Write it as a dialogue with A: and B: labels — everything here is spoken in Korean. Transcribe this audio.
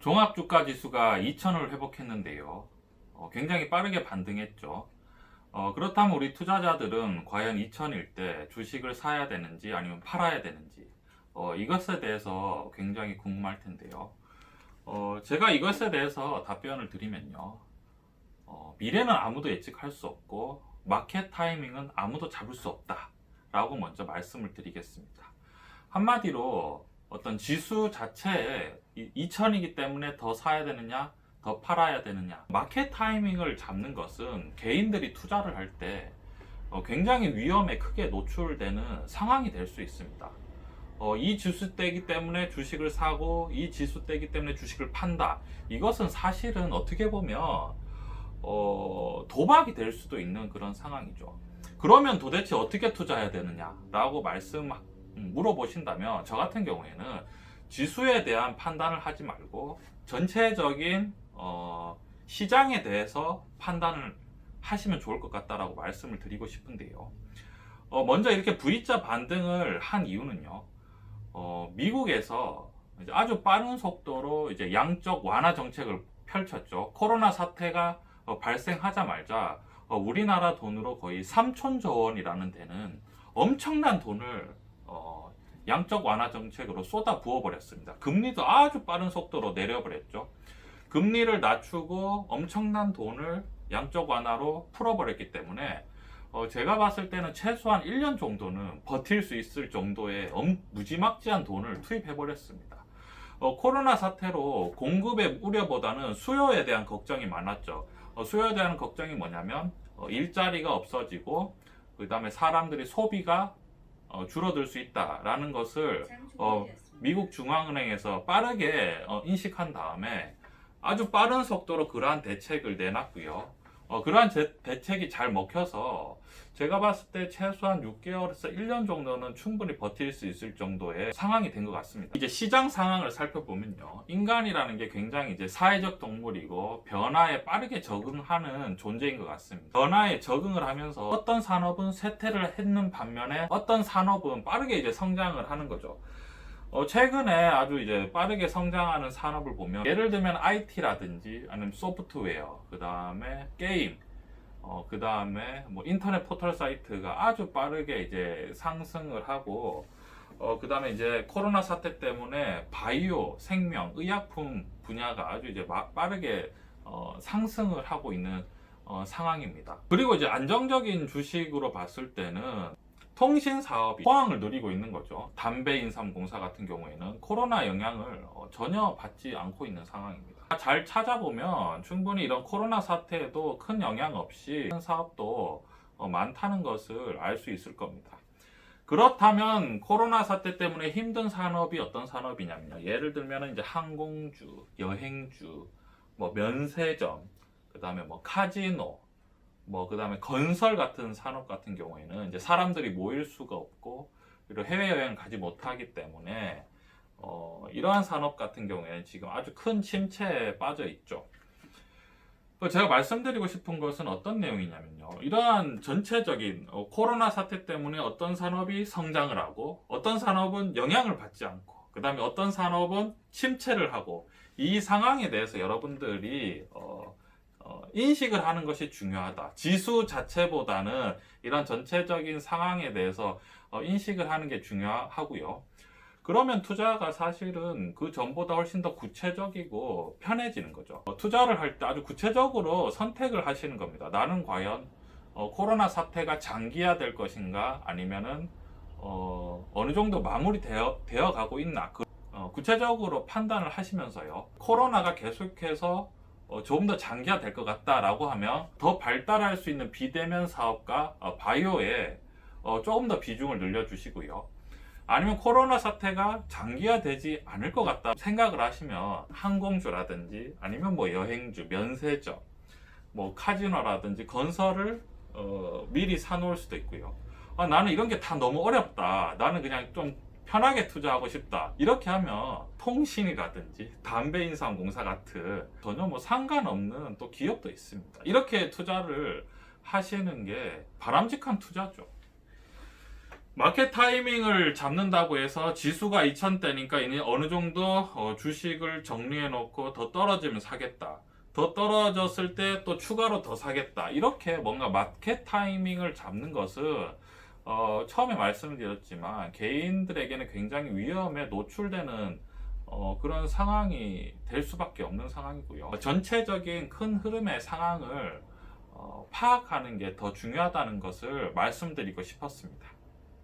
A: 종합주가 지수가 2000을 회복했는데요. 굉장히 빠르게 반등했죠. 그렇다면 우리 투자자들은 과연 2000일 때 주식을 사야 되는지 아니면 팔아야 되는지 이것에 대해서 굉장히 궁금할 텐데요. 제가 이것에 대해서 답변을 드리면요. 미래는 아무도 예측할 수 없고 마켓 타이밍은 아무도 잡을 수 없다 라고 먼저 말씀을 드리겠습니다. 한마디로 어떤 지수 자체에 2000이기 때문에 더 사야 되느냐 더 팔아야 되느냐, 마켓 타이밍을 잡는 것은 개인들이 투자를 할 때 굉장히 위험에 크게 노출되는 상황이 될 수 있습니다. 이 지수 때이기 때문에 주식을 사고 이 지수 때이기 때문에 주식을 판다, 이것은 사실은 어떻게 보면 도박이 될 수도 있는 그런 상황이죠. 그러면 도대체 어떻게 투자해야 되느냐 라고 물어보신다면, 저 같은 경우에는 지수에 대한 판단을 하지 말고 전체적인 시장에 대해서 판단을 하시면 좋을 것 같다라고 말씀을 드리고 싶은데요. 먼저 이렇게 V자 반등을 한 이유는요. 미국에서 이제 아주 빠른 속도로 이제 양적 완화 정책을 펼쳤죠. 코로나 사태가 발생하자마자 우리나라 돈으로 거의 3천조 원이라는 데는 엄청난 돈을 양적 완화 정책으로 쏟아 부어 버렸습니다. 금리도 아주 빠른 속도로 내려버렸죠. 금리를 낮추고 엄청난 돈을 양적 완화로 풀어버렸기 때문에 제가 봤을 때는 최소한 1년 정도는 버틸 수 있을 정도의 무지막지한 돈을 투입해버렸습니다. 코로나 사태로 공급의 우려보다는 수요에 대한 걱정이 많았죠. 수요에 대한 걱정이 뭐냐면 일자리가 없어지고 그 다음에 사람들이 소비가 줄어들 수 있다라는 것을 미국 중앙은행에서 빠르게 인식한 다음에 아주 빠른 속도로 그러한 대책을 내놨고요. 그러한 대책이 잘 먹혀서 제가 봤을 때 최소한 6개월에서 1년 정도는 충분히 버틸 수 있을 정도의 상황이 된 것 같습니다. 이제 시장 상황을 살펴보면요. 인간이라는 게 굉장히 이제 사회적 동물이고 변화에 빠르게 적응하는 존재인 것 같습니다. 변화에 적응을 하면서 어떤 산업은 쇠퇴를 했는 반면에 어떤 산업은 빠르게 이제 성장을 하는 거죠. 최근에 아주 이제 빠르게 성장하는 산업을 보면, 예를 들면 IT라든지 아니면 소프트웨어, 그 다음에 게임, 그 다음에 뭐 인터넷 포털 사이트가 아주 빠르게 이제 상승을 하고, 그 다음에 이제 코로나 사태 때문에 바이오, 생명, 의약품 분야가 아주 이제 빠르게 상승을 하고 있는 상황입니다. 그리고 이제 안정적인 주식으로 봤을 때는 통신 사업이 호황을 누리고 있는 거죠. 담배인삼공사 같은 경우에는 코로나 영향을 전혀 받지 않고 있는 상황입니다. 잘 찾아보면 충분히 이런 코로나 사태에도 큰 영향 없이 사업도 많다는 것을 알 수 있을 겁니다. 그렇다면 코로나 사태 때문에 힘든 산업이 어떤 산업이냐면요. 예를 들면 이제 항공주, 여행주, 뭐 면세점, 그 다음에 뭐 카지노, 그 다음에 건설 같은 산업 같은 경우에는 이제 사람들이 모일 수가 없고, 그리고 해외여행 가지 못하기 때문에 이러한 산업 같은 경우에는 지금 아주 큰 침체에 빠져 있죠. 제가 말씀드리고 싶은 것은 어떤 내용이냐면요. 이러한 전체적인 코로나 사태 때문에 어떤 산업이 성장을 하고 어떤 산업은 영향을 받지 않고, 그 다음에 어떤 산업은 침체를 하고, 이 상황에 대해서 여러분들이 인식을 하는 것이 중요하다. 지수 자체보다는 이런 전체적인 상황에 대해서 인식을 하는 게 중요하고요. 그러면 투자가 사실은 그 전보다 훨씬 더 구체적이고 편해지는 거죠. 투자를 할 때 아주 구체적으로 선택을 하시는 겁니다. 나는 과연 코로나 사태가 장기화될 것인가, 아니면은 어느 정도 마무리되어 가고 있나, 구체적으로 판단을 하시면서요. 코로나가 계속해서 조금 더 장기화될 것 같다라고 하면 더 발달할 수 있는 비대면 사업과 바이오에 조금 더 비중을 늘려주시고요. 아니면 코로나 사태가 장기화되지 않을 것 같다 생각을 하시면 항공주라든지 아니면 뭐 여행주, 면세점, 뭐 카지노라든지 건설을 미리 사놓을 수도 있고요. 나는 이런 게 다 너무 어렵다, 나는 그냥 좀 편하게 투자하고 싶다, 이렇게 하면 통신이라든지 담배인삼공사 같은 전혀 뭐 상관없는 또 기업도 있습니다. 이렇게 투자를 하시는 게 바람직한 투자죠. 마켓 타이밍을 잡는다고 해서 지수가 2000대니까 이제 어느 정도 주식을 정리해 놓고 더 떨어지면 사겠다. 더 떨어졌을 때 또 추가로 더 사겠다. 이렇게 뭔가 마켓 타이밍을 잡는 것은 처음에 말씀드렸지만 개인들에게는 굉장히 위험에 노출되는 그런 상황이 될 수밖에 없는 상황이고요. 전체적인 큰 흐름의 상황을 파악하는 게 더 중요하다는 것을 말씀드리고 싶었습니다.